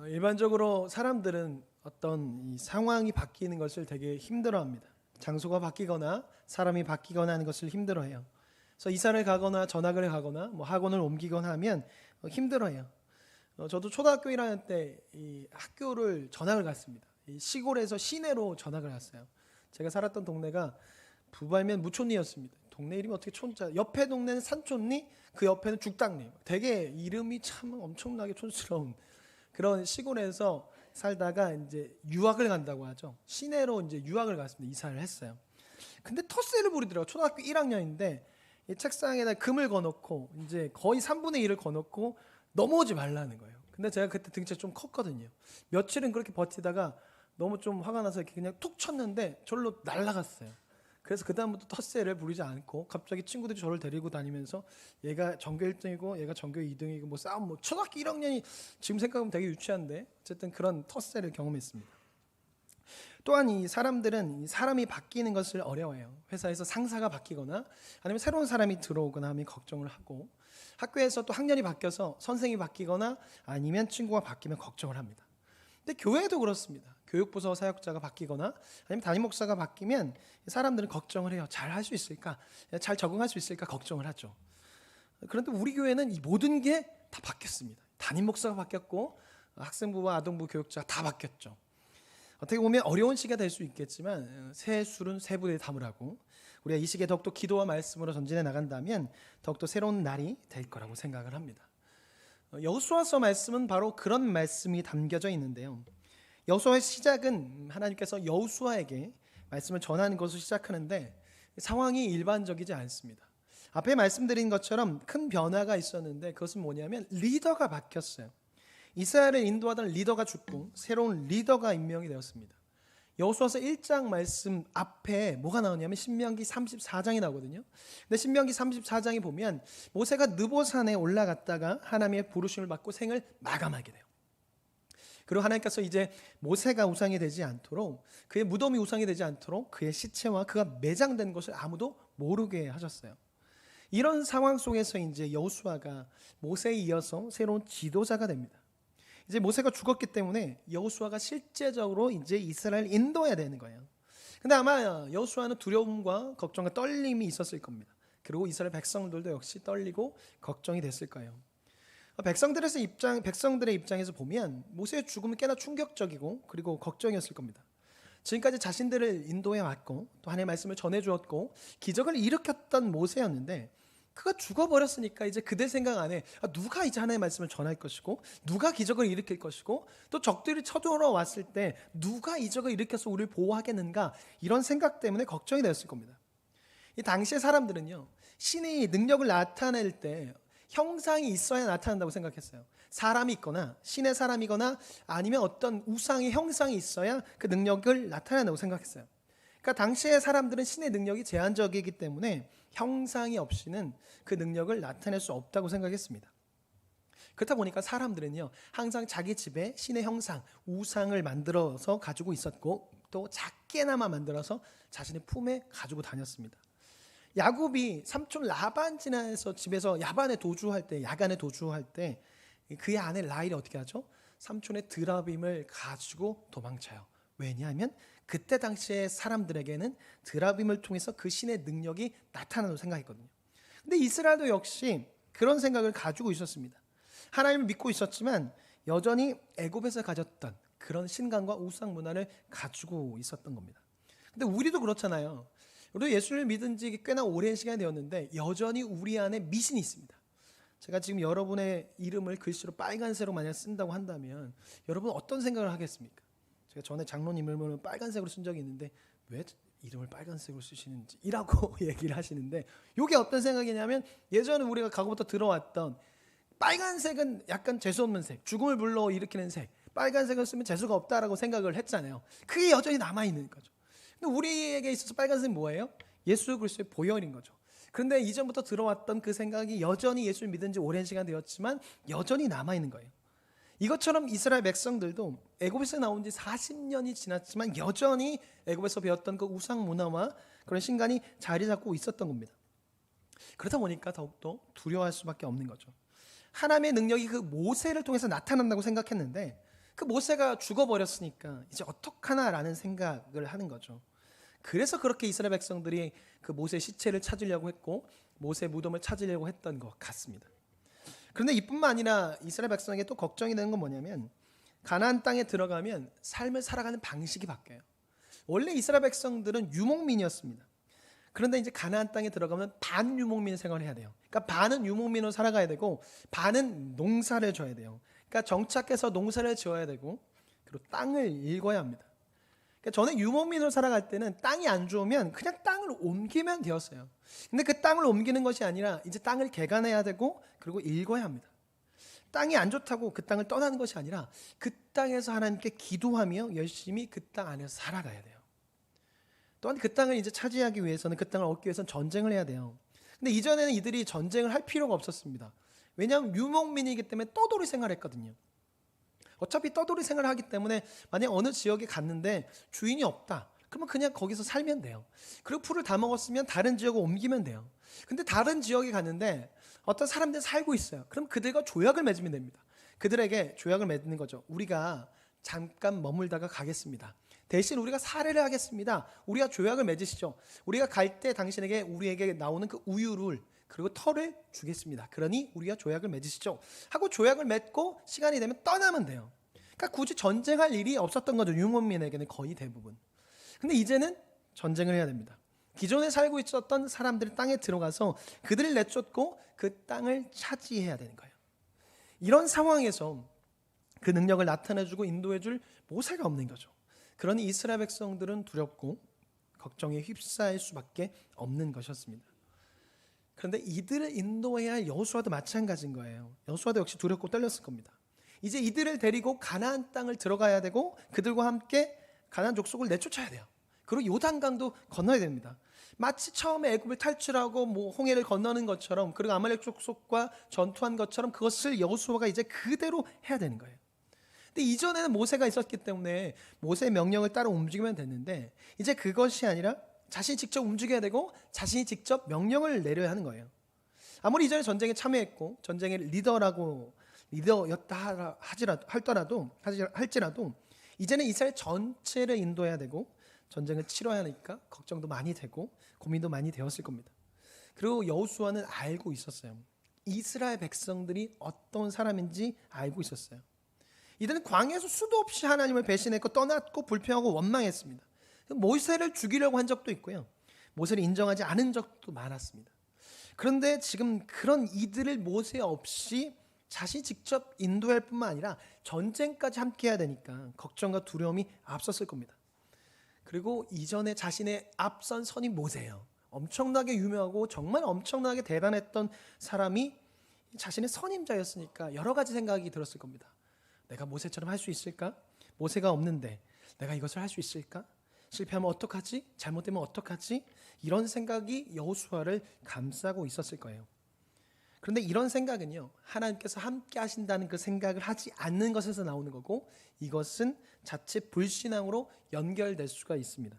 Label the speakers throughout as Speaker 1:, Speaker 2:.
Speaker 1: 일반적으로 사람들은 어떤 이 상황이 바뀌는 것을 되게 힘들어합니다. 장소가 바뀌거나 사람이 바뀌거나 하는 것을 힘들어해요. 그래서 이사를 가거나 전학을 가거나 뭐 학원을 옮기거나 하면 힘들어해요. 저도 초등학교 1학년 때 이 학교를 전학을 갔습니다. 이 시골에서 시내로 전학을 갔어요. 제가 살았던 동네가 부발면 무촌리였습니다. 동네 이름이 어떻게 촌자? 옆에 동네는 산촌리, 그 옆에는 죽당리. 되게 이름이 참 엄청나게 촌스러운 그런 시골에서 살다가 이제 유학을 간다고 하죠. 시내로 이제 유학을 갔습니다. 이사를 했어요. 근데 텃세를 부리더라고요. 초등학교 1학년인데 이 책상에다 금을 거놓고 이제 거의 3분의 1을 거놓고 넘어오지 말라는 거예요. 근데 제가 그때 등치가 좀 컸거든요. 며칠은 그렇게 버티다가 너무 좀 화가 나서 이렇게 그냥 툭 쳤는데 절로 날아갔어요. 그래서 그다음부터 텃세를 부리지 않고 갑자기 친구들이 저를 데리고 다니면서 얘가 전교 1등이고 얘가 전교 2등이고 뭐 싸움 뭐 초등학교 1학년이 지금 생각하면 되게 유치한데 어쨌든 그런 텃세를 경험했습니다. 또한 이 사람들은 이 사람이 바뀌는 것을 어려워해요. 회사에서 상사가 바뀌거나 아니면 새로운 사람이 들어오거나 하면 걱정을 하고 학교에서 또 학년이 바뀌어서 선생이 바뀌거나 아니면 친구가 바뀌면 걱정을 합니다. 근데 교회도 그렇습니다. 교육부서 사역자가 바뀌거나 아니면 담임 목사가 바뀌면 사람들은 걱정을 해요. 잘 할 수 있을까? 잘 적응할 수 있을까? 걱정을 하죠. 그런데 우리 교회는 이 모든 게 다 바뀌었습니다. 담임 목사가 바뀌었고 학생부와 아동부 교육자가 다 바뀌었죠. 어떻게 보면 어려운 시기가 될 수 있겠지만 새 술은 새 부대에 담으라고 우리가 이 시기에 더욱더 기도와 말씀으로 전진해 나간다면 더욱더 새로운 날이 될 거라고 생각을 합니다. 여호수아서 말씀은 바로 그런 말씀이 담겨져 있는데요. 여호수아의 시작은 하나님께서 여호수아에게 말씀을 전하는 것으로 시작하는데 상황이 일반적이지 않습니다. 앞에 말씀드린 것처럼 큰 변화가 있었는데 그것은 뭐냐면 리더가 바뀌었어요. 이스라엘을 인도하던 리더가 죽고 새로운 리더가 임명이 되었습니다. 여호수아서 1장 말씀 앞에 뭐가 나오냐면 신명기 34장이 나오거든요. 근데 신명기 34장에 보면 모세가 느보산에 올라갔다가 하나님의 부르심을 받고 생을 마감하게 돼요. 그리고 하나님께서 이제 모세가 우상이 되지 않도록 그의 무덤이 우상이 되지 않도록 그의 시체와 그가 매장된 것을 아무도 모르게 하셨어요. 이런 상황 속에서 이제 여호수아가 모세에 이어서 새로운 지도자가 됩니다. 이제 모세가 죽었기 때문에 여호수아가 실제적으로 이제 이스라엘을 인도해야 되는 거예요. 근데 아마 여호수아는 두려움과 걱정과 떨림이 있었을 겁니다. 그리고 이스라엘 백성들도 역시 떨리고 걱정이 됐을 거예요. 백성들의 입장에서 보면 모세의 죽음은 꽤나 충격적이고 그리고 걱정이었을 겁니다. 지금까지 자신들을 인도해 왔고 또 하나님의 말씀을 전해 주었고 기적을 일으켰던 모세였는데 그가 죽어버렸으니까 이제 그들 생각 안에 누가 이제 하나님의 말씀을 전할 것이고 누가 기적을 일으킬 것이고 또 적들이 쳐들어왔을 때 누가 이적을 일으켜서 우리를 보호하겠는가 이런 생각 때문에 걱정이 되었을 겁니다. 이 당시의 사람들은요 신이 능력을 나타낼 때 형상이 있어야 나타난다고 생각했어요. 사람이 있거나 신의 사람이거나 아니면 어떤 우상의 형상이 있어야 그 능력을 나타낸다고 생각했어요. 그러니까 당시의 사람들은 신의 능력이 제한적이기 때문에 형상이 없이는 그 능력을 나타낼 수 없다고 생각했습니다. 그렇다 보니까 사람들은요 항상 자기 집에 신의 형상, 우상을 만들어서 가지고 있었고 또 작게나마 만들어서 자신의 품에 가지고 다녔습니다. 야곱이 삼촌 라반 집에서 야간에 도주할 때 그의 아내 라헬이 어떻게 하죠? 삼촌의 드라빔을 가지고 도망쳐요. 왜냐하면 그때 당시에 사람들에게는 드라빔을 통해서 그 신의 능력이 나타난다고 생각했거든요. 근데 이스라엘도 역시 그런 생각을 가지고 있었습니다. 하나님을 믿고 있었지만 여전히 애굽에서 가졌던 그런 신간과 우상 문화를 가지고 있었던 겁니다. 근데 우리도 그렇잖아요. 우리도 예수를 믿은 지 꽤나 오랜 시간이 되었는데 여전히 우리 안에 미신이 있습니다. 제가 지금 여러분의 이름을 글씨로 빨간색으로 만약 쓴다고 한다면 여러분 어떤 생각을 하겠습니까? 제가 전에 장로님 이름을 빨간색으로 쓴 적이 있는데 왜 이름을 빨간색으로 쓰시는지 이라고 얘기를 하시는데 이게 어떤 생각이냐면 예전에 우리가 과거부터 들어왔던 빨간색은 약간 재수없는 색, 죽음을 불러일으키는 색, 빨간색을 쓰면 재수가 없다라고 생각을 했잖아요. 그게 여전히 남아있는 거죠. 근데 우리에게 있어서 빨간색은 뭐예요? 예수 그리스도의 보혈인 거죠. 그런데 이전부터 들어왔던 그 생각이 여전히 예수를 믿은 지 오랜 시간 되었지만 여전히 남아있는 거예요. 이것처럼 이스라엘 백성들도 애굽에서 나온 지 40년이 지났지만 여전히 애굽에서 배웠던 그 우상 문화와 그런 신간이 자리 잡고 있었던 겁니다. 그러다 보니까 더욱더 두려워할 수밖에 없는 거죠. 하나님의 능력이 그 모세를 통해서 나타난다고 생각했는데 그 모세가 죽어버렸으니까 이제 어떡하나라는 생각을 하는 거죠. 그래서 그렇게 이스라엘 백성들이 그 모세 시체를 찾으려고 했고 모세 무덤을 찾으려고 했던 것 같습니다. 그런데 이뿐만 아니라 이스라엘 백성에게 또 걱정이 되는 건 뭐냐면 가나안 땅에 들어가면 삶을 살아가는 방식이 바뀌어요. 원래 이스라엘 백성들은 유목민이었습니다. 그런데 이제 가나안 땅에 들어가면 반유목민 생활을 해야 돼요. 그러니까 반은 유목민으로 살아가야 되고 반은 농사를 져야 돼요. 그러니까 정착해서 농사를 지어야 되고 그리고 땅을 일궈야 합니다. 그러니까 전에 유목민으로 살아갈 때는 땅이 안 좋으면 그냥 땅을 옮기면 되었어요. 근데 그 땅을 옮기는 것이 아니라 이제 땅을 개간해야 되고 그리고 일궈야 합니다. 땅이 안 좋다고 그 땅을 떠나는 것이 아니라 그 땅에서 하나님께 기도하며 열심히 그 땅 안에서 살아가야 돼요. 또한 그 땅을 이제 차지하기 위해서는 그 땅을 얻기 위해서는 전쟁을 해야 돼요. 근데 이전에는 이들이 전쟁을 할 필요가 없었습니다. 왜냐하면 유목민이기 때문에 떠돌이 생활했거든요. 어차피 떠돌이 생활을 하기 때문에 만약 어느 지역에 갔는데 주인이 없다. 그러면 그냥 거기서 살면 돼요. 그리고 풀을 다 먹었으면 다른 지역으로 옮기면 돼요. 근데 다른 지역에 갔는데 어떤 사람들이 살고 있어요. 그럼 그들과 조약을 맺으면 됩니다. 그들에게 조약을 맺는 거죠. 우리가 잠깐 머물다가 가겠습니다. 대신 우리가 살해를 하겠습니다. 우리가 조약을 맺으시죠. 우리가 갈 때 당신에게 우리에게 나오는 그 우유를 그리고 털을 주겠습니다. 그러니 우리가 조약을 맺으시죠. 하고 조약을 맺고 시간이 되면 떠나면 돼요. 그러니까 굳이 전쟁할 일이 없었던 거죠. 유목민에게는 거의 대부분. 근데 이제는 전쟁을 해야 됩니다. 기존에 살고 있었던 사람들이 땅에 들어가서 그들을 내쫓고 그 땅을 차지해야 되는 거예요. 이런 상황에서 그 능력을 나타내주고 인도해줄 모세가 없는 거죠. 그러니 이스라엘 백성들은 두렵고 걱정에 휩싸일 수밖에 없는 것이었습니다. 그런데 이들을 인도해야 할 여호수아도 마찬가지인 거예요. 여호수아도 역시 두렵고 떨렸을 겁니다. 이제 이들을 데리고 가나안 땅을 들어가야 되고 그들과 함께 가나안 족속을 내쫓아야 돼요. 그리고 요단강도 건너야 됩니다. 마치 처음에 애굽을 탈출하고 홍해를 건너는 것처럼 그리고 아말렉 족속과 전투한 것처럼 그것을 여호수아가 이제 그대로 해야 되는 거예요. 근데 이전에는 모세가 있었기 때문에 모세의 명령을 따라 움직이면 됐는데 이제 그것이 아니라 자신이 직접 움직여야 되고 자신이 직접 명령을 내려야 하는 거예요. 아무리 이전에 전쟁에 참여했고 전쟁의 리더였다 할지라도 이제는 이스라엘 전체를 인도해야 되고 전쟁을 치러야 하니까 걱정도 많이 되고 고민도 많이 되었을 겁니다. 그리고 여호수아는 알고 있었어요. 이스라엘 백성들이 어떤 사람인지 알고 있었어요. 이들은 광야에서 수도 없이 하나님을 배신했고 떠났고 불평하고 원망했습니다. 모세를 죽이려고 한 적도 있고요. 모세를 인정하지 않은 적도 많았습니다. 그런데 지금 그런 이들을 모세 없이 자신이 직접 인도할 뿐만 아니라 전쟁까지 함께 해야 되니까 걱정과 두려움이 앞섰을 겁니다. 그리고 이전에 자신의 앞선 선임 모세예요. 엄청나게 유명하고 정말 엄청나게 대단했던 사람이 자신의 선임자였으니까 여러 가지 생각이 들었을 겁니다. 내가 모세처럼 할 수 있을까? 모세가 없는데 내가 이것을 할 수 있을까? 실패하면 어떡하지? 잘못되면 어떡하지? 이런 생각이 여호수아를 감싸고 있었을 거예요. 그런데 이런 생각은요, 하나님께서 함께 하신다는 그 생각을 하지 않는 것에서 나오는 거고 이것은 자체 불신앙으로 연결될 수가 있습니다.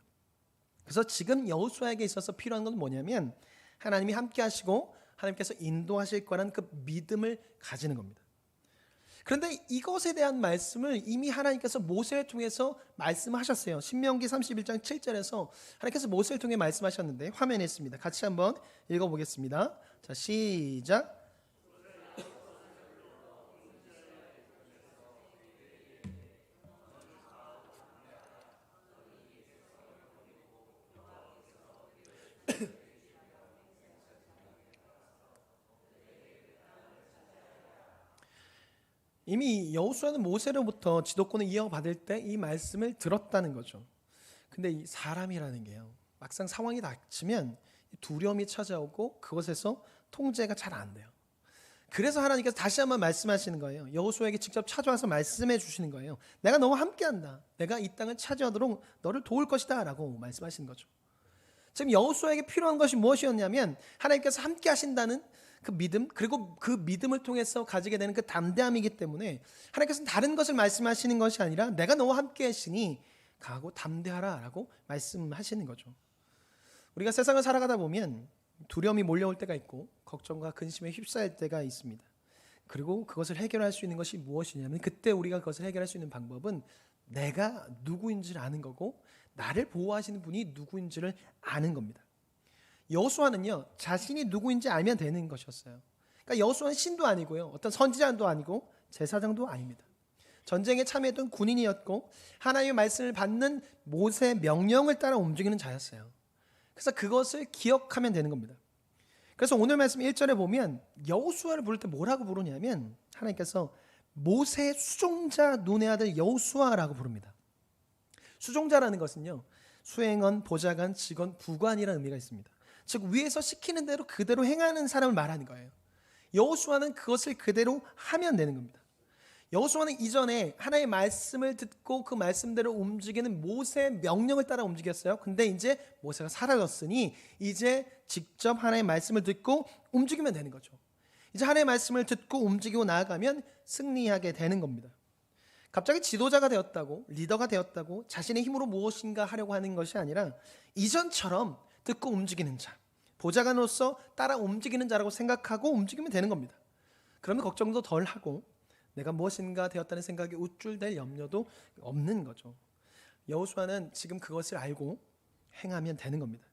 Speaker 1: 그래서 지금 여호수아에게 있어서 필요한 건 뭐냐면 하나님이 함께 하시고 하나님께서 인도하실 거라는 그 믿음을 가지는 겁니다. 그런데 이것에 대한 말씀을 이미 하나님께서 모세를 통해서 말씀하셨어요. 신명기 31장 7절에서 하나님께서 모세를 통해 말씀하셨는데 화면에 있습니다. 같이 한번 읽어보겠습니다. 자, 시작. 이미 여호수아는 모세로부터 지도권을 이어받을 때 이 말씀을 들었다는 거죠. 근데 이 사람이라는 게요, 막상 상황이 닥치면 두려움이 찾아오고 그것에서 통제가 잘 안 돼요. 그래서 하나님께서 다시 한번 말씀하시는 거예요. 여호수아에게 직접 찾아와서 말씀해 주시는 거예요. 내가 너와 함께한다. 내가 이 땅을 차지하도록 너를 도울 것이다 라고 말씀하시는 거죠. 지금 여호수아에게 필요한 것이 무엇이었냐면 하나님께서 함께 하신다는 그 믿음, 그리고 그 믿음을 통해서 가지게 되는 그 담대함이기 때문에 하나님께서는 다른 것을 말씀하시는 것이 아니라 내가 너와 함께 하시니 가고 담대하라 라고 말씀하시는 거죠. 우리가 세상을 살아가다 보면 두려움이 몰려올 때가 있고 걱정과 근심에 휩싸일 때가 있습니다. 그리고 그것을 해결할 수 있는 것이 무엇이냐면, 그때 우리가 그것을 해결할 수 있는 방법은 내가 누구인지를 아는 거고 나를 보호하시는 분이 누구인지를 아는 겁니다. 여호수아는요, 자신이 누구인지 알면 되는 것이었어요. 그러니까 여호수아는 신도 아니고요, 어떤 선지자도 아니고 제사장도 아닙니다. 전쟁에 참여했던 군인이었고 하나님의 말씀을 받는 모세의 명령을 따라 움직이는 자였어요. 그래서 그것을 기억하면 되는 겁니다. 그래서 오늘 말씀 1절에 보면 여호수아를 부를 때 뭐라고 부르냐면, 하나님께서 모세의 수종자 눈의 아들 여호수아라고 부릅니다. 수종자라는 것은요, 수행원, 보좌관, 직원, 부관이라는 의미가 있습니다. 즉 위에서 시키는 대로 그대로 행하는 사람을 말하는 거예요. 여호수아는 그것을 그대로 하면 되는 겁니다. 여호수아는 이전에 하나님의 말씀을 듣고 그 말씀대로 움직이는 모세의 명령을 따라 움직였어요. 근데 이제 모세가 사라졌으니 이제 직접 하나님의 말씀을 듣고 움직이면 되는 거죠. 이제 하나님의 말씀을 듣고 움직이고 나아가면 승리하게 되는 겁니다. 갑자기 지도자가 되었다고, 리더가 되었다고 자신의 힘으로 무엇인가 하려고 하는 것이 아니라 이전처럼 듣고 움직이는 자, 보좌관으로서 따라 움직이는 자라고 생각하고 움직이면 되는 겁니다. 그러면 걱정도 덜 하고 내가 무엇인가 되었다는 생각에 우쭐댈 염려도 없는 거죠. 여호수아는 지금 그것을 알고 행하면 되는 겁니다.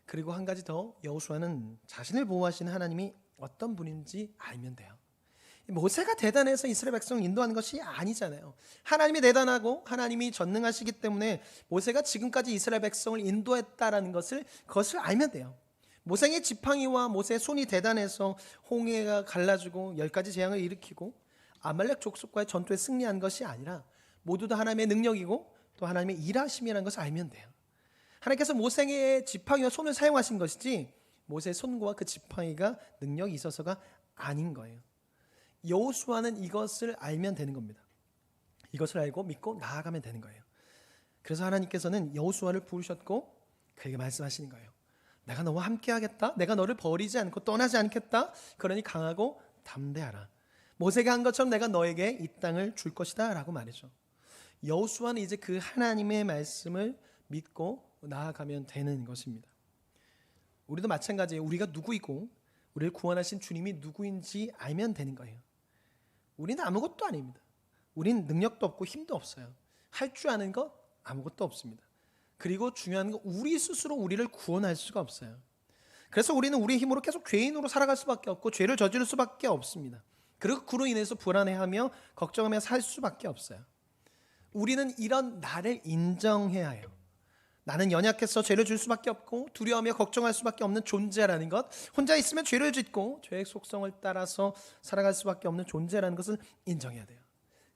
Speaker 1: 그리고 한 가지 더, 여호수아는 자신을 보호하시는 하나님이 어떤 분인지 알면 돼요. 모세가 대단해서 이스라엘 백성을 인도하는 것이 아니잖아요. 하나님이 대단하고 하나님이 전능하시기 때문에 모세가 지금까지 이스라엘 백성을 인도했다라는 그것을 알면 돼요. 모세의 지팡이와 모세의 손이 대단해서 홍해가 갈라지고 10가지 재앙을 일으키고 아말렉 족속과의 전투에 승리한 것이 아니라 모두 다 하나님의 능력이고 또 하나님의 일하심이라는 것을 알면 돼요. 하나님께서 모세의 지팡이와 손을 사용하신 것이지 모세의 손과 그 지팡이가 능력이 있어서가 아닌 거예요. 여호수아는 이것을 알면 되는 겁니다. 이것을 알고 믿고 나아가면 되는 거예요. 그래서 하나님께서는 여호수아를 부르셨고 그에게 말씀하시는 거예요. 내가 너와 함께 하겠다. 내가 너를 버리지 않고 떠나지 않겠다. 그러니 강하고 담대하라. 모세가 한 것처럼 내가 너에게 이 땅을 줄 것이다 라고 말이죠. 여호수아는 이제 그 하나님의 말씀을 믿고 나아가면 되는 것입니다. 우리도 마찬가지예요. 우리가 누구이고 우리를 구원하신 주님이 누구인지 알면 되는 거예요. 우리는 아무것도 아닙니다. 우리는 능력도 없고 힘도 없어요. 할 줄 아는 것 아무것도 없습니다. 그리고 중요한 건 우리 스스로 우리를 구원할 수가 없어요. 그래서 우리는 우리의 힘으로 계속 죄인으로 살아갈 수밖에 없고 죄를 저지를 수밖에 없습니다. 그리고 그로 인해서 불안해하며 걱정하며 살 수밖에 없어요. 우리는 이런 나를 인정해야 해요. 나는 연약해서 죄를 질 수밖에 없고 두려워하며 걱정할 수밖에 없는 존재라는 것, 혼자 있으면 죄를 짓고 죄의 속성을 따라서 살아갈 수밖에 없는 존재라는 것을 인정해야 돼요.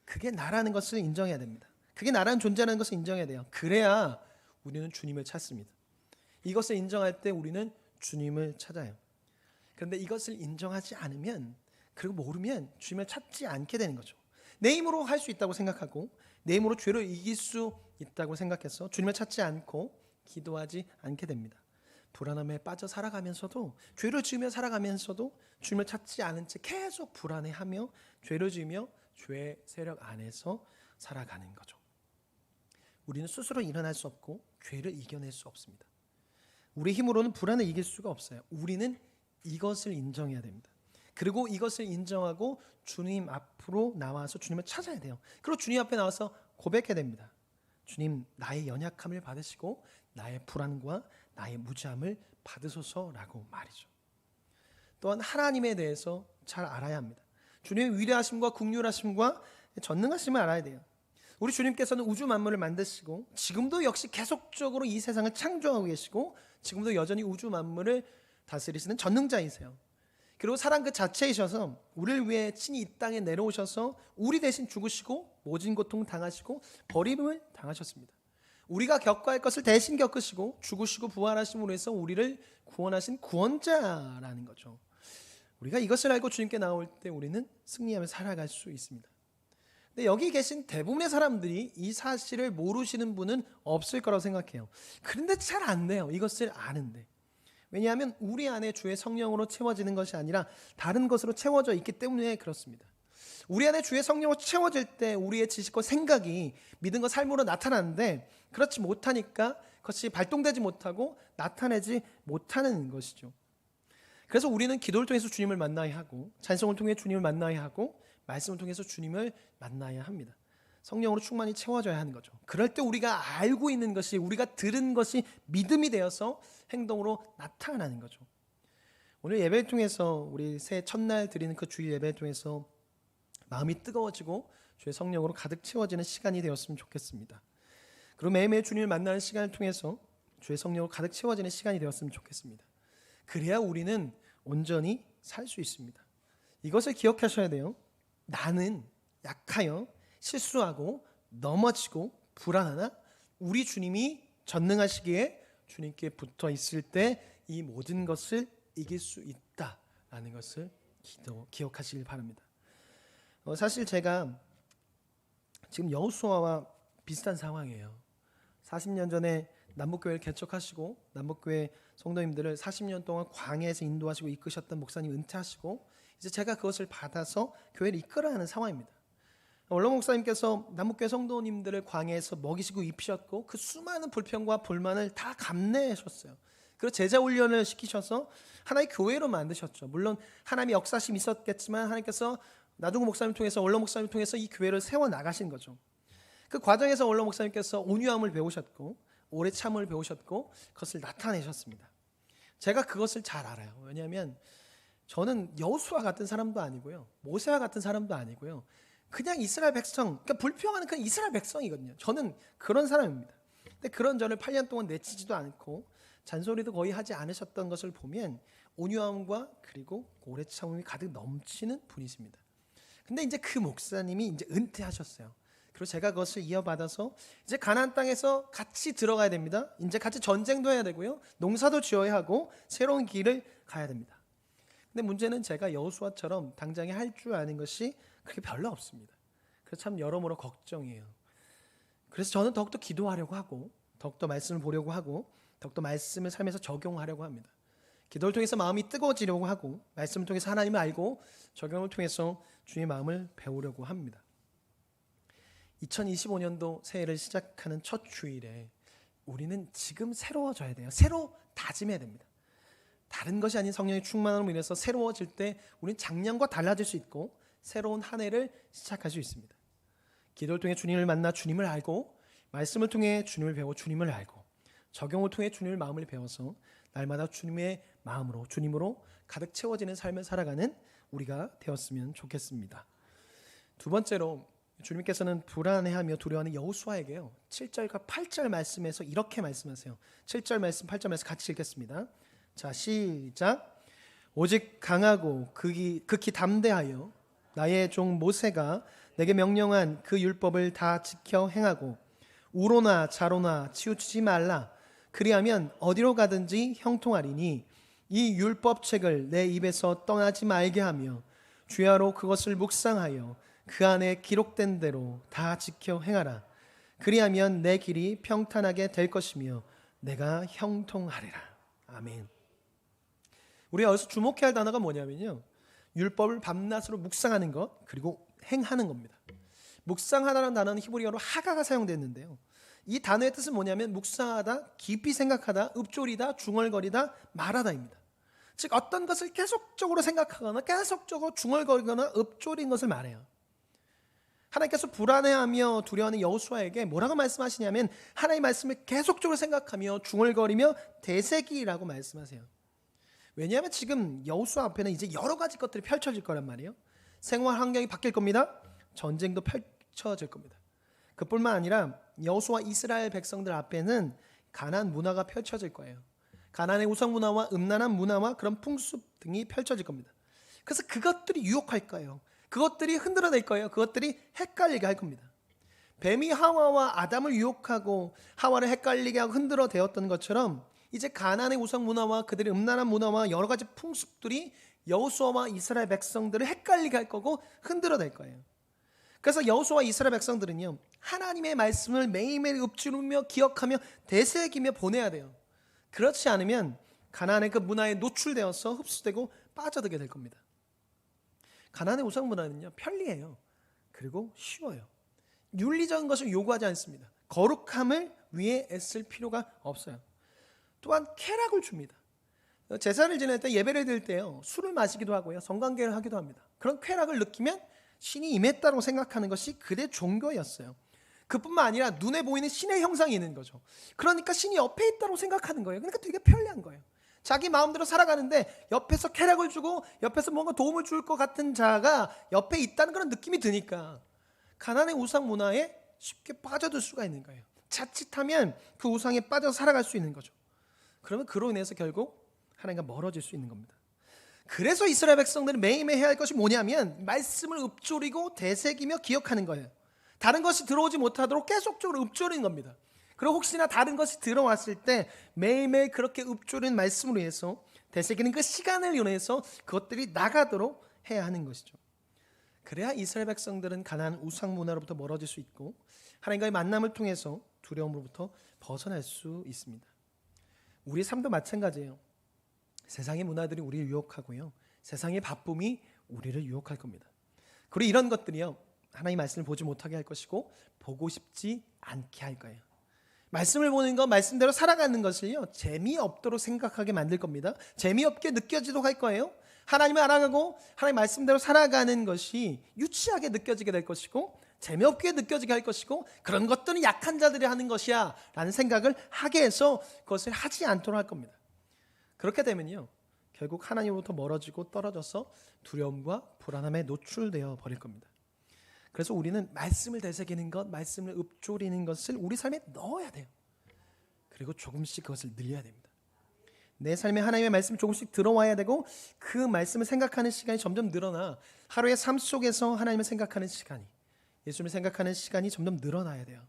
Speaker 1: 그게 나라는 것을 인정해야 됩니다. 그게 나라는 존재라는 것을 인정해야 돼요. 그래야 우리는 주님을 찾습니다. 이것을 인정할 때 우리는 주님을 찾아요. 그런데 이것을 인정하지 않으면, 그리고 모르면 주님을 찾지 않게 되는 거죠. 내 힘으로 할 수 있다고 생각하고 내 힘으로 죄를 이길 수 있다고 생각해서 주님을 찾지 않고 기도하지 않게 됩니다. 불안함에 빠져 살아가면서도, 죄를 지으며 살아가면서도 주님을 찾지 않은 채 계속 불안해하며 죄를 지으며 죄의 세력 안에서 살아가는 거죠. 우리는 스스로 일어날 수 없고 죄를 이겨낼 수 없습니다. 우리 힘으로는 불안을 이길 수가 없어요. 우리는 이것을 인정해야 됩니다. 그리고 이것을 인정하고 주님 앞으로 나와서 주님을 찾아야 돼요. 그리고 주님 앞에 나와서 고백해야 됩니다. 주님, 나의 연약함을 받으시고 나의 불안과 나의 무지함을 받으소서라고 말이죠. 또한 하나님에 대해서 잘 알아야 합니다. 주님의 위대하심과 긍휼하심과 전능하심을 알아야 돼요. 우리 주님께서는 우주 만물을 만드시고 지금도 역시 계속적으로 이 세상을 창조하고 계시고 지금도 여전히 우주 만물을 다스리시는 전능자이세요. 그리고 사랑 그 자체이셔서 우리를 위해 친히 이 땅에 내려오셔서 우리 대신 죽으시고 모진 고통 당하시고 버림을 당하셨습니다. 우리가 겪어야 할 것을 대신 겪으시고 죽으시고 부활하심으로 해서 우리를 구원하신 구원자라는 거죠. 우리가 이것을 알고 주님께 나올 때 우리는 승리하며 살아갈 수 있습니다. 근데 여기 계신 대부분의 사람들이 이 사실을 모르시는 분은 없을 거라고 생각해요. 그런데 잘 안 돼요. 이것을 아는데. 왜냐하면 우리 안에 주의 성령으로 채워지는 것이 아니라 다른 것으로 채워져 있기 때문에 그렇습니다. 우리 안에 주의 성령으로 채워질 때 우리의 지식과 생각이 믿음과 삶으로 나타나는데 그렇지 못하니까 그것이 발동되지 못하고 나타내지 못하는 것이죠. 그래서 우리는 기도를 통해서 주님을 만나야 하고, 찬송을 통해 주님을 만나야 하고, 말씀을 통해서 주님을 만나야 합니다. 성령으로 충만히 채워져야 하는 거죠. 그럴 때 우리가 알고 있는 것이, 우리가 들은 것이 믿음이 되어서 행동으로 나타나는 거죠. 오늘 예배를 통해서, 우리 새해 첫날 드리는 그 주일 예배를 통해서 마음이 뜨거워지고 주의 성령으로 가득 채워지는 시간이 되었으면 좋겠습니다. 그리고 매일매일 주님을 만나는 시간을 통해서 주의 성령으로 가득 채워지는 시간이 되었으면 좋겠습니다. 그래야 우리는 온전히 살 수 있습니다. 이것을 기억하셔야 돼요. 나는 약하여 실수하고 넘어지고 불안하나 우리 주님이 전능하시기에 주님께 붙어 있을 때 이 모든 것을 이길 수 있다라는 것을 기억하시길 바랍니다. 사실 제가 지금 여호수아와 비슷한 상황이에요. 40년 전에 남북교회를 개척하시고 남북교회 성도님들을 40년 동안 광야에서 인도하시고 이끄셨던 목사님 은퇴하시고 이제 제가 그것을 받아서 교회를 이끌어야 하는 상황입니다. 원로 목사님께서 남북교회 성도님들을 광야에서 먹이시고 입히셨고 그 수많은 불평과 불만을 다 감내하셨어요. 그리고 제자 훈련을 시키셔서 하나의 교회로 만드셨죠. 물론 하나님의 역사심이 있었겠지만 하나님께서 나중에 목사님 통해서, 원로 목사님 통해서 이 교회를 세워 나가신 거죠. 그 과정에서 원로 목사님께서 온유함을 배우셨고 오래 참을 배우셨고 그것을 나타내셨습니다. 제가 그것을 잘 알아요. 왜냐하면 저는 여호수아 같은 사람도 아니고요, 모세와 같은 사람도 아니고요, 그냥 이스라엘 백성, 그러니까 불평하는 그냥 이스라엘 백성이거든요. 저는 그런 사람입니다. 근데 그런 저를 8년 동안 내치지도 않고 잔소리도 거의 하지 않으셨던 것을 보면 온유함과 그리고 오래 참음이 가득 넘치는 분이십니다. 근데 이제 그 목사님이 이제 은퇴하셨어요. 그리고 제가 그것을 이어받아서 이제 가나안 땅에서 같이 들어가야 됩니다. 이제 같이 전쟁도 해야 되고요, 농사도 지어야 하고 새로운 길을 가야 됩니다. 근데 문제는 제가 여호수아처럼 당장에 할 줄 아는 것이 그렇게 별로 없습니다. 그래서 참 여러모로 걱정이에요. 그래서 저는 더욱더 기도하려고 하고 더욱더 말씀을 보려고 하고 더욱더 말씀을 삶에서 적용하려고 합니다. 기도를 통해서 마음이 뜨거워지려고 하고 말씀을 통해서 하나님을 알고 적용을 통해서 주의 마음을 배우려고 합니다. 2025년도 새해를 시작하는 첫 주일에 우리는 지금 새로워져야 돼요. 새로 다짐해야 됩니다. 다른 것이 아닌 성령의 충만함으로 인해서 새로워질 때 우리는 작년과 달라질 수 있고 새로운 한 해를 시작할 수 있습니다. 기도를 통해 주님을 만나 주님을 알고 말씀을 통해 주님을 배워 주님을 알고 적용을 통해 주님의 마음을 배워서 날마다 주님의 마음으로 주님으로 가득 채워지는 삶을 살아가는 우리가 되었으면 좋겠습니다. 두 번째로 주님께서는 불안해하며 두려워하는 여호수아에게요 7절과 8절 말씀에서 이렇게 말씀하세요. 7절 말씀 8절 말씀 같이 읽겠습니다. 자, 시작. 오직 강하고 극히 담대하여 나의 종 모세가 내게 명령한 그 율법을 다 지켜 행하고 우로나 자로나 치우치지 말라. 그리하면 어디로 가든지 형통하리니 이 율법책을 내 입에서 떠나지 말게 하며 주야로 그것을 묵상하여 그 안에 기록된 대로 다 지켜 행하라. 그리하면 내 길이 평탄하게 될 것이며 내가 형통하리라. 아멘. 우리가 여기서 주목해야 할 단어가 뭐냐면요, 율법을 밤낮으로 묵상하는 것 그리고 행하는 겁니다. 묵상하다는 단어는 히브리어로 하가가 사용됐는데요, 이 단어의 뜻은 뭐냐면 묵상하다, 깊이 생각하다, 읊조리다, 중얼거리다, 말하다입니다. 즉 어떤 것을 계속적으로 생각하거나 계속적으로 중얼거리거나 읊조린 것을 말해요. 하나님께서 불안해하며 두려워하는 여호수아에게 뭐라고 말씀하시냐면 하나님의 말씀을 계속적으로 생각하며 중얼거리며 되새기라고 말씀하세요. 왜냐하면 지금 여호수아 앞에는 이제 여러 가지 것들이 펼쳐질 거란 말이에요. 생활 환경이 바뀔 겁니다. 전쟁도 펼쳐질 겁니다. 그뿐만 아니라 여호수아 이스라엘 백성들 앞에는 가나안 문화가 펼쳐질 거예요. 가나안의 우상 문화와 음란한 문화와 그런 풍습 등이 펼쳐질 겁니다. 그래서 그것들이 유혹할 거예요. 그것들이 흔들어낼 거예요. 그것들이 헷갈리게 할 겁니다. 뱀이 하와와 아담을 유혹하고 하와를 헷갈리게 하고 흔들어 대었던 것처럼 이제 가나안의 우상 문화와 그들의 음란한 문화와 여러 가지 풍습들이 여호수아와 이스라엘 백성들을 헷갈리게 할 거고 흔들어 낼 거예요. 그래서 여호수아와 이스라엘 백성들은요 하나님의 말씀을 매일매일 읊조리며 기억하며 되새기며 보내야 돼요. 그렇지 않으면 가나안의 그 문화에 노출되어서 흡수되고 빠져들게 될 겁니다. 가나안의 우상 문화는요 편리해요. 그리고 쉬워요. 윤리적인 것을 요구하지 않습니다. 거룩함을 위해 애쓸 필요가 없어요. 또한 쾌락을 줍니다. 제사를 지낼 때, 예배를 드릴 때요, 술을 마시기도 하고요, 성관계를 하기도 합니다. 그런 쾌락을 느끼면 신이 임했다고 생각하는 것이 그대 종교였어요. 그뿐만 아니라 눈에 보이는 신의 형상이 있는 거죠. 그러니까 신이 옆에 있다고 생각하는 거예요. 그러니까 되게 편리한 거예요. 자기 마음대로 살아가는데 옆에서 쾌락을 주고 옆에서 뭔가 도움을 줄 것 같은 자가 옆에 있다는 그런 느낌이 드니까 가나안의 우상 문화에 쉽게 빠져들 수가 있는 거예요. 자칫하면 그 우상에 빠져 살아갈 수 있는 거죠. 그러면 그로 인해서 결국 하나님과 멀어질 수 있는 겁니다. 그래서 이스라엘 백성들은 매일매일 해야 할 것이 뭐냐면 말씀을 읊조리고 되새기며 기억하는 거예요. 다른 것이 들어오지 못하도록 계속적으로 읊조리는 겁니다. 그리고 혹시나 다른 것이 들어왔을 때 매일매일 그렇게 읊조리는 말씀으로 해서 되새기는 그 시간을 이용해서 그것들이 나가도록 해야 하는 것이죠. 그래야 이스라엘 백성들은 가나안 우상 문화로부터 멀어질 수 있고 하나님과의 만남을 통해서 두려움으로부터 벗어날 수 있습니다. 우리 삶도 마찬가지예요. 세상의 문화들이 우리를 유혹하고요, 세상의 바쁨이 우리를 유혹할 겁니다. 그리고 이런 것들이요, 하나님의 말씀을 보지 못하게 할 것이고 보고 싶지 않게 할 거예요. 말씀을 보는 것, 말씀대로 살아가는 것을요, 재미없도록 생각하게 만들 겁니다. 재미없게 느껴지도록 할 거예요. 하나님을 알아가고 하나님 말씀대로 살아가는 것이 유치하게 느껴지게 될 것이고 재미없게 느껴지게 할 것이고 그런 것들은 약한 자들이 하는 것이야 라는 생각을 하게 해서 그것을 하지 않도록 할 겁니다. 그렇게 되면요, 결국 하나님으로부터 멀어지고 떨어져서 두려움과 불안함에 노출되어 버릴 겁니다. 그래서 우리는 말씀을 되새기는 것, 말씀을 읊조리는 것을 우리 삶에 넣어야 돼요. 그리고 조금씩 그것을 늘려야 됩니다. 내 삶에 하나님의 말씀이 조금씩 들어와야 되고 그 말씀을 생각하는 시간이 점점 늘어나 하루의 삶 속에서 하나님을 생각하는 시간이, 예수님을 생각하는 시간이 점점 늘어나야 돼요.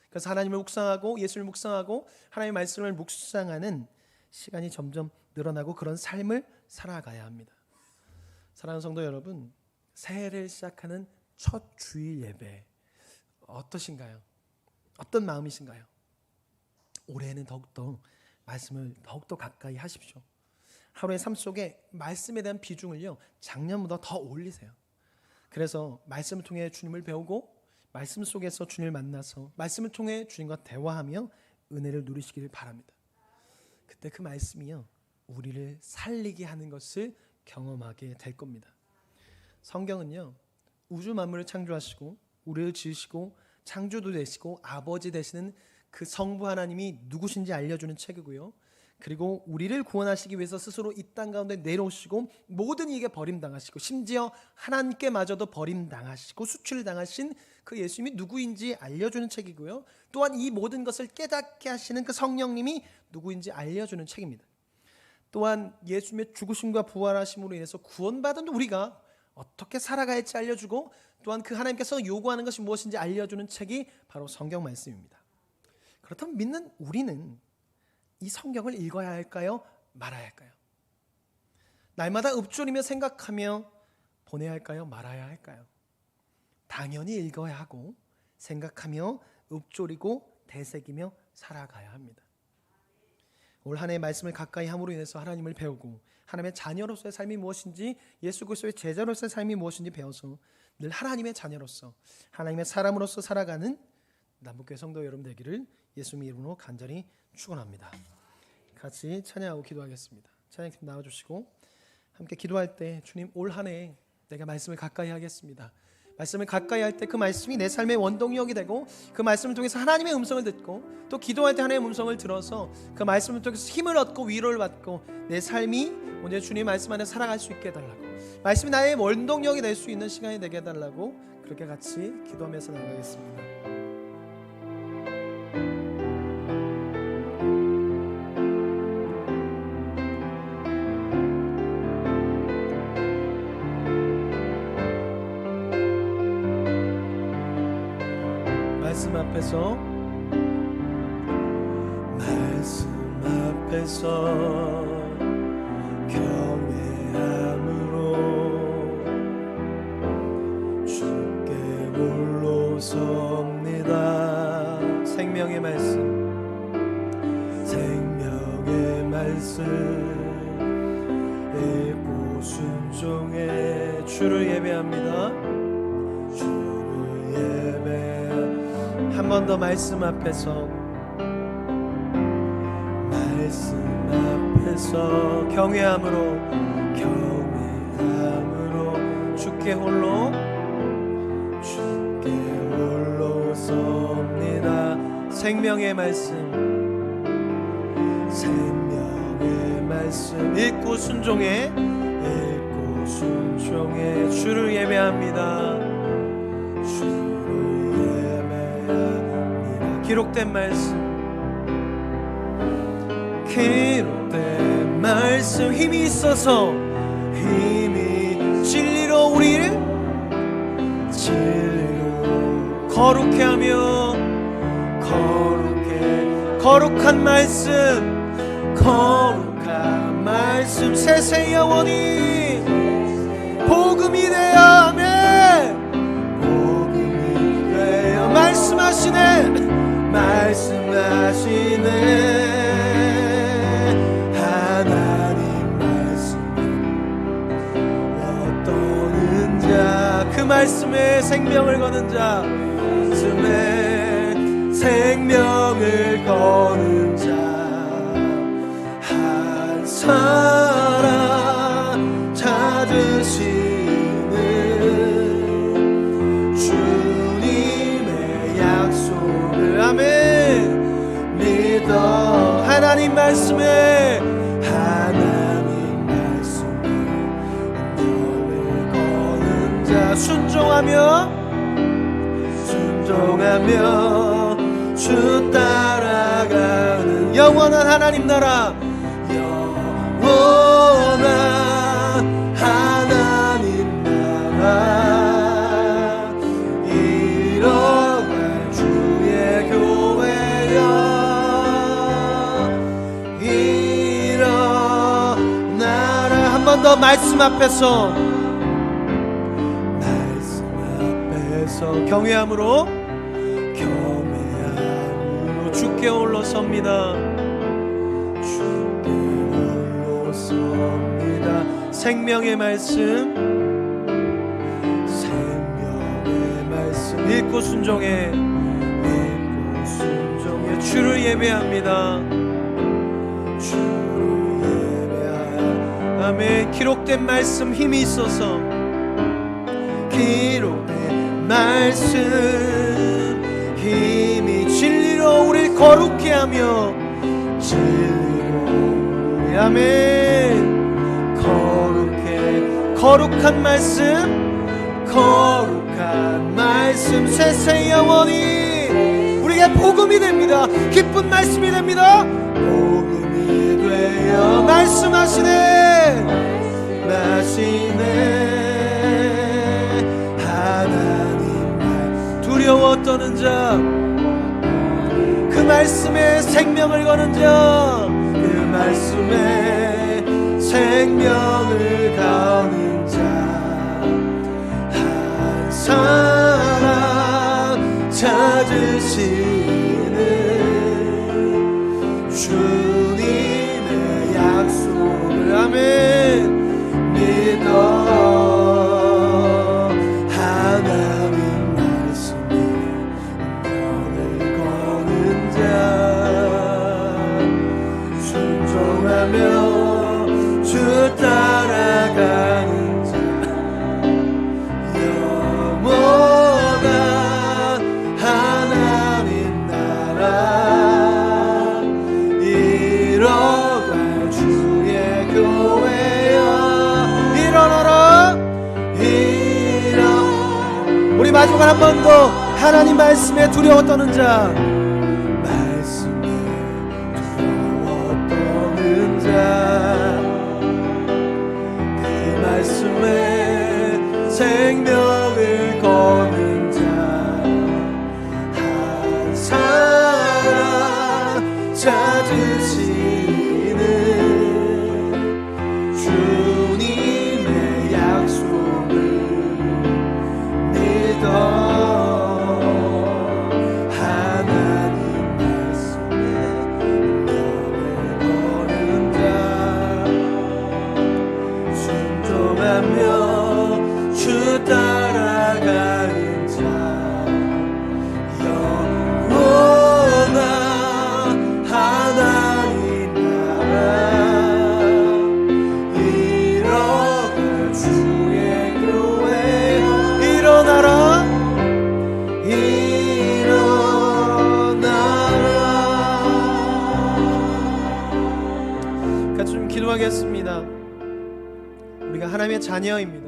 Speaker 1: 그래서 하나님을 묵상하고 예수님을 묵상하고 하나님의 말씀을 묵상하는 시간이 점점 늘어나고 그런 삶을 살아가야 합니다. 사랑하는 성도 여러분, 새해를 시작하는 첫 주일 예배 어떠신가요? 어떤 마음이신가요? 올해는 더욱더 말씀을 더욱더 가까이 하십시오. 하루의 삶 속에 말씀에 대한 비중을요, 작년보다 더 올리세요. 그래서 말씀을 통해 주님을 배우고 말씀 속에서 주님을 만나서 말씀을 통해 주님과 대화하며 은혜를 누리시기를 바랍니다. 그때 그 말씀이요, 우리를 살리게 하는 것을 경험하게 될 겁니다. 성경은요, 우주 만물을 창조하시고 우리를 지으시고 창조도 되시고 아버지 되시는 그 성부 하나님이 누구신지 알려주는 책이고요, 그리고 우리를 구원하시기 위해서 스스로 이 땅 가운데 내려오시고 모든 이에게 버림당하시고 심지어 하나님께마저도 버림당하시고 수출당하신 그 예수님이 누구인지 알려주는 책이고요, 또한 이 모든 것을 깨닫게 하시는 그 성령님이 누구인지 알려주는 책입니다. 또한 예수님의 죽으심과 부활하심으로 인해서 구원받은 우리가 어떻게 살아가야 할지 알려주고 또한 그 하나님께서 요구하는 것이 무엇인지 알려주는 책이 바로 성경 말씀입니다. 그렇다면 믿는 우리는 이 성경을 읽어야 할까요? 말아야 할까요? 날마다 읊조리며 생각하며 보내야 할까요? 말아야 할까요? 당연히 읽어야 하고 생각하며 읊조리고 되새기며 살아가야 합니다. 올 한 해의 말씀을 가까이 함으로 인해서 하나님을 배우고 하나님의 자녀로서의 삶이 무엇인지, 예수 그리스도의 제자로서의 삶이 무엇인지 배워서 늘 하나님의 자녀로서 하나님의 사람으로서 살아가는 남북교회 성도 여러분 되기를 예수님의 이름으로 간절히 축원합니다. 같이 찬양하고 기도하겠습니다. 찬양팀 나와주시고 함께 기도할 때, 주님, 올 한 해 내가 말씀을 가까이 하겠습니다. 말씀을 가까이 할 때 그 말씀이 내 삶의 원동력이 되고 그 말씀을 통해서 하나님의 음성을 듣고 또 기도할 때 하나님의 음성을 들어서 그 말씀을 통해서 힘을 얻고 위로를 받고 내 삶이 오늘 주님의 말씀 안에 살아갈 수 있게 해달라고, 말씀이 나의 원동력이 될 수 있는 시간이 되게 해달라고 그렇게 같이 기도하면서 나가겠습니다. 말씀 앞에서 경외함으로 주께 홀로 섭니다. 생명의 말씀 읽고 순종해 주를 예배합니다. 한 번 더 말씀 앞에서 앞에서 경외함으로 주께 홀로 섭니다. 생명의 말씀 읽고 순종해 주를 예배합니다. 기록된 말씀 힘이 있어서 진리로 우리를 거룩해 하며 거룩한 말씀 세세 영원히 복음이 되어 말씀하시네 하나님 말씀 어떠는 자 그 말씀에 생명을 거는 자 생명을 거는 자 한 사람 찾으시는 주님의 약속을 아멘 믿어 하나님 말씀에 생명을 거는 자 순종하며 주 따라가는 영원한 하나님 나라 영원한 하나님 나라 이뤄갈 주의 교회여 일어나라 한 번 더 말씀 앞에서 경외함으로 주께 홀로 섭니다. 생명의 말씀 읽고 순종해 주를 예배합니다. 아멘. 기록된 말씀 힘이 있어서 기록된 말씀 힘이 진리로 우리 거룩해 하며 진리로 아멘. 거룩한 말씀 세세 영원히 우리에게 복음이 됩니다. 기쁜 말씀이 됩니다. 복음이 되어 말씀하시네 하나님 말 두려워 떠는 자 그 말씀에 생명을 거는 자 그 말씀에 생명을 거는 자 한 사람 찾으시는 주님의 약속을 아멘 믿어 하나님 말씀에 명을 거는 자 순종하며 주 따라가는 자 영원한 하나님 나라 이뤄갈 주의 교회여 일어나라 우리 마지막으로 한 번 더 하나님 말씀에 두려워 떠는 자 말씀에 두려워 떠는 자 말씀에 생명을 거는 자 한 사람 찾으시는 주님의 약속을 믿어 하나님 말씀에 생명을 거는 자 주 따라 하나님의 자녀입니다.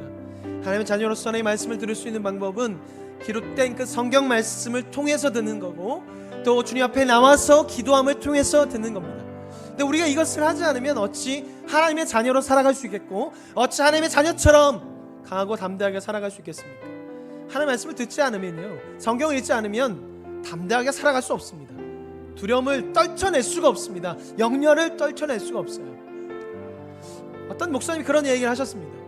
Speaker 1: 하나님의 자녀로서 하나님의 말씀을 들을 수 있는 방법은 기록된 그 성경 말씀을 통해서 듣는 거고, 또 주님 앞에 나와서 기도함을 통해서 듣는 겁니다. 근데 우리가 이것을 하지 않으면 어찌 하나님의 자녀로 살아갈 수 있겠고, 어찌 하나님의 자녀처럼 강하고 담대하게 살아갈 수 있겠습니까? 하나님의 말씀을 듣지 않으면요, 성경을 읽지 않으면 담대하게 살아갈 수 없습니다. 두려움을 떨쳐낼 수가 없습니다. 염려를 떨쳐낼 수가 없어요. 어떤 목사님이 그런 얘기를 하셨습니다.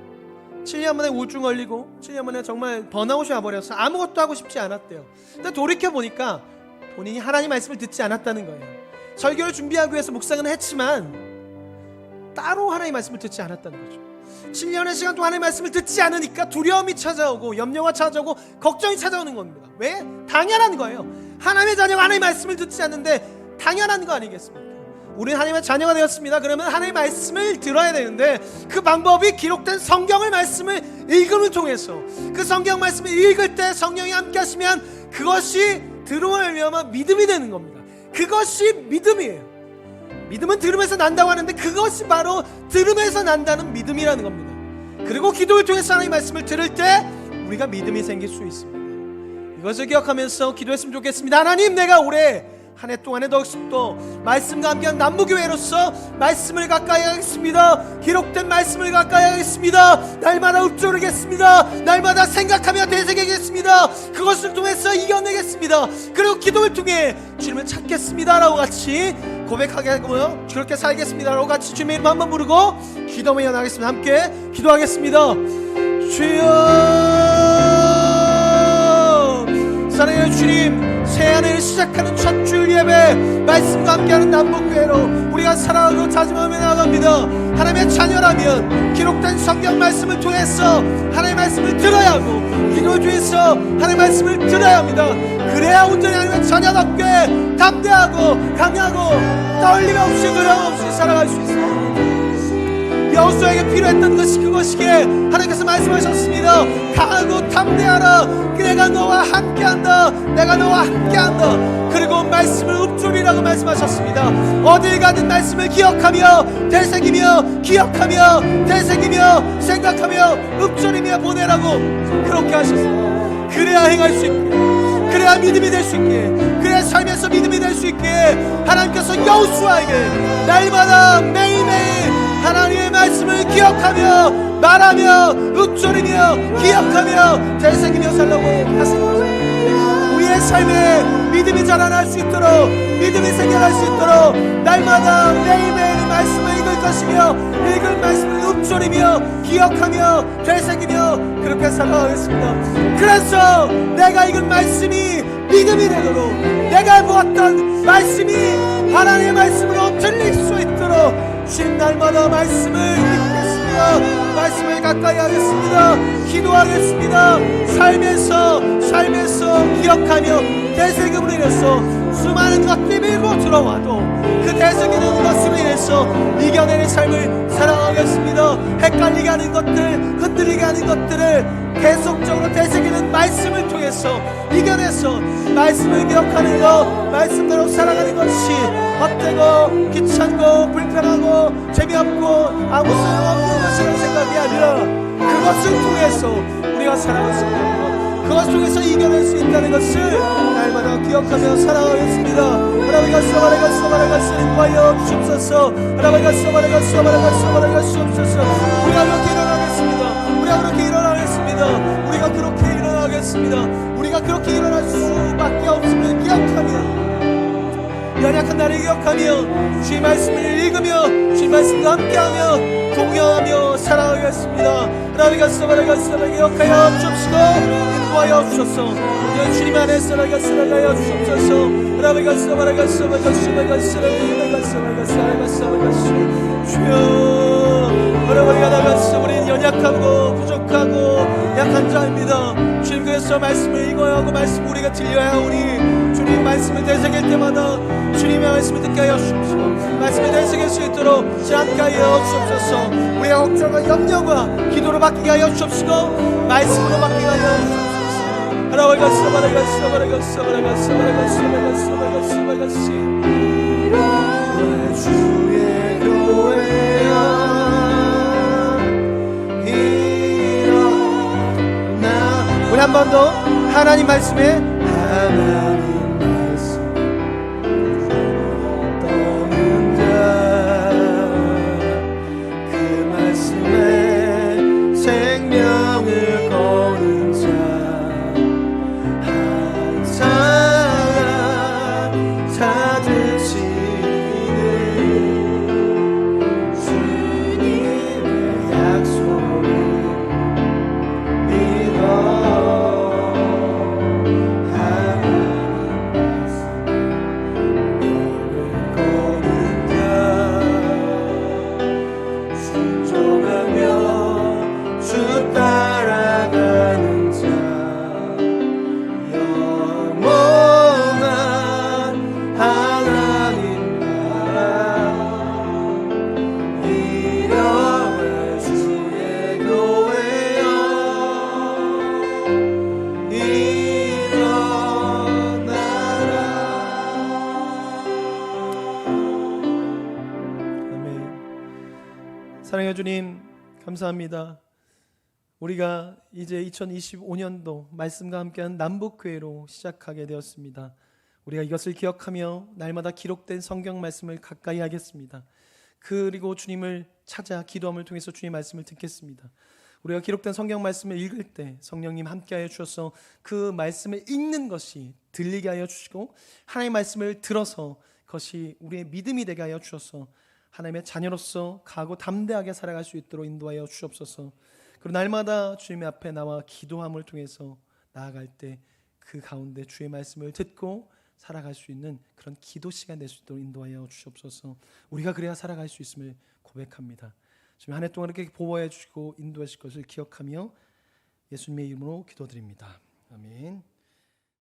Speaker 1: 7년 만에 우울증 걸리고 7년 만에 정말 번아웃이 와버려서 아무것도 하고 싶지 않았대요. 근데 돌이켜보니까 본인이 하나님 말씀을 듣지 않았다는 거예요. 설교를 준비하기 위해서 묵상은 했지만 따로 하나님 말씀을 듣지 않았다는 거죠. 7년의 시간 동안 하나님 말씀을 듣지 않으니까 두려움이 찾아오고 염려가 찾아오고 걱정이 찾아오는 겁니다. 왜? 당연한 거예요. 하나님의 자녀가 하나님 말씀을 듣지 않는데 당연한 거 아니겠습니까? 우리는 하나님의 자녀가 되었습니다. 그러면 하나님의 말씀을 들어야 되는데, 그 방법이 기록된 성경을 말씀을 읽음을 통해서, 그 성경 말씀을 읽을 때 성령이 함께 하시면 그것이 들어오려면 믿음이 되는 겁니다. 그것이 믿음이에요. 믿음은 들음에서 난다고 하는데 그것이 바로 들음에서 난다는 믿음이라는 겁니다. 그리고 기도를 통해서 하나님의 말씀을 들을 때 우리가 믿음이 생길 수 있습니다. 이것을 기억하면서 기도했으면 좋겠습니다. 하나님, 내가 올해 한 해 동안에 또 말씀과 함께한 남부교회로서 말씀을 가까이 하겠습니다. 기록된 말씀을 가까이 하겠습니다. 날마다 읊조르겠습니다. 날마다 생각하며 되새기겠습니다. 그것을 통해서 이겨내겠습니다. 그리고 기도를 통해 주님을 찾겠습니다 라고 같이 고백하게 하고요, 그렇게 살겠습니다 라고 같이 주님의 이름 한번 부르고 기도하며 나가겠습니다. 함께 기도하겠습니다. 주여, 사랑하는 주님, 새해를 시작하는 첫 주일 예배, 말씀과 함께하는 남북교회로 우리가 사랑하고 다짐하며 나아갑니다. 하나님의 자녀라면 기록된 성경 말씀을 통해서 하나님의 말씀을 들어야 하고, 기도를 통해서 하나님의 말씀을 들어야 합니다. 그래야 온전히 하나님의 자녀답게 담대하고 강하고 떨림 없이 두려움 없이 살아갈 수 있습니다. 여호수아에게 필요했던 것이 그것이기에 하나님께서 말씀하셨습니다. 강하고 담대하라. 내가 너와 함께한다. 내가 너와 함께한다. 그리고 말씀을 읊조리라고 말씀하셨습니다. 어딜 가든 말씀을 기억하며 되새기며 기억하며 되새기며 생각하며 읊조리며 보내라고 그렇게 하셨습니다. 그래야 행할 수 있게, 그래야 믿음이 될 수 있게, 그래야 삶에서 믿음이 될 수 있게 하나님께서 여호수아에게 날마다 매일매일 하나님의 말씀을 기억하며 말하며 읊조리며 기억하며 되새기며 살라고 하십니다. 우리의 삶에 믿음이 자라날 수 있도록, 믿음이 생겨날 수 있도록 날마다 매일매일 말씀을 읽을 것이며, 읽은 말씀을 읊조리며 기억하며 되새기며 그렇게 살아가겠습니다. 그래서 내가 읽은 말씀이 믿음이 되도록, 내가 보았던 말씀이 하나님의 말씀으로 들릴 수 있도록 주님 날마다 말씀을 읽겠습니다. 말씀을 가까이 하겠습니다. 기도하겠습니다. 삶에서 기억하며 되새김으로 인해서 수많은 것들이 밀고 들어와도 그 되새기는 것으로 인해서 이겨내는 삶을 살아가겠습니다. 헷갈리게 하는 것들, 흔들리게 하는 것들을 계속적으로 되새기는 말씀을 통해서 이겨내서 말씀을 기억하는 것, 말씀대로 살아가는 것이 헛되고 귀찮고 불편하고 재미없고 아무 소용없는 것이라는 생각이 아니라 그것을 통해서 우리가 살아가겠습니다. 그것을 통해서 이겨낼 수 있다는 것을 날마다 기억하며 살아가겠습니다. 하나님과 써바라가 인과하여 주옵소서. 하나님과 써바라가 주옵소서. 우리가 그렇게 일어나겠습니다. 우리가 그렇게 일어나겠습니다. 우리가 그렇게 일어나겠습니다. 우리가 그렇게 일어날 수밖에 없음을 기억하며, 연약한 나를 기억하며 주의 말씀을 읽으며 주의 말씀과 함께하며 공유하며 살아가겠습니다. 하나님과 써바라가 기억하여 주옵시고 인도하여 주옵소서. 주님 안에 살아가여 주옵소서. 하나님과 써바라가 주여, 하나님과 나가서 우리는 연약하고 부족하고 약한 자입니다. 주님, 그래서 말씀을 읽어야 하고 말씀 우리가 들려야 하오니 주님 말씀을 되새길 때마다 주님의 말씀을 듣게 하여 주옵소서. 말씀을 되새길 수 있도록 지않게 하여 주옵소서. 우리의 걱정과 염려가 기도로 바뀌게 하여 주옵시고 말씀으로 바뀌게 하여 주옵소서. 하나님과 주의 교회야 한 번 더 하나님 말씀에 하나님 말씀 떠는 자그 말씀에 생명을 거는 자 항상 찾으시는 주님의 약속을 믿어 사랑해 주님, 감사합니다. 우리가 이제 2025년도 말씀과 함께한 남북교회로 시작하게 되었습니다. 우리가 이것을 기억하며 날마다 기록된 성경 말씀을 가까이 하겠습니다. 그리고 주님을 찾아 기도함을 통해서 주님의 말씀을 듣겠습니다. 우리가 기록된 성경 말씀을 읽을 때 성령님 함께하여 주셔서 그 말씀을 읽는 것이 들리게 하여 주시고 하나님의 말씀을 들어서 그것이 우리의 믿음이 되게 하여 주셔서 하나님의 자녀로서 가고 담대하게 살아갈 수 있도록 인도하여 주옵소서. 그리고 날마다 주님의 앞에 나와 기도함을 통해서 나아갈 때 그 가운데 주의 말씀을 듣고 살아갈 수 있는 그런 기도 시간 될 수 있도록 인도하여 주옵소서. 우리가 그래야 살아갈 수 있음을 고백합니다. 주님 한 해 동안 이렇게 보호해 주시고 인도하실 것을 기억하며 예수님의 이름으로 기도드립니다. 아멘.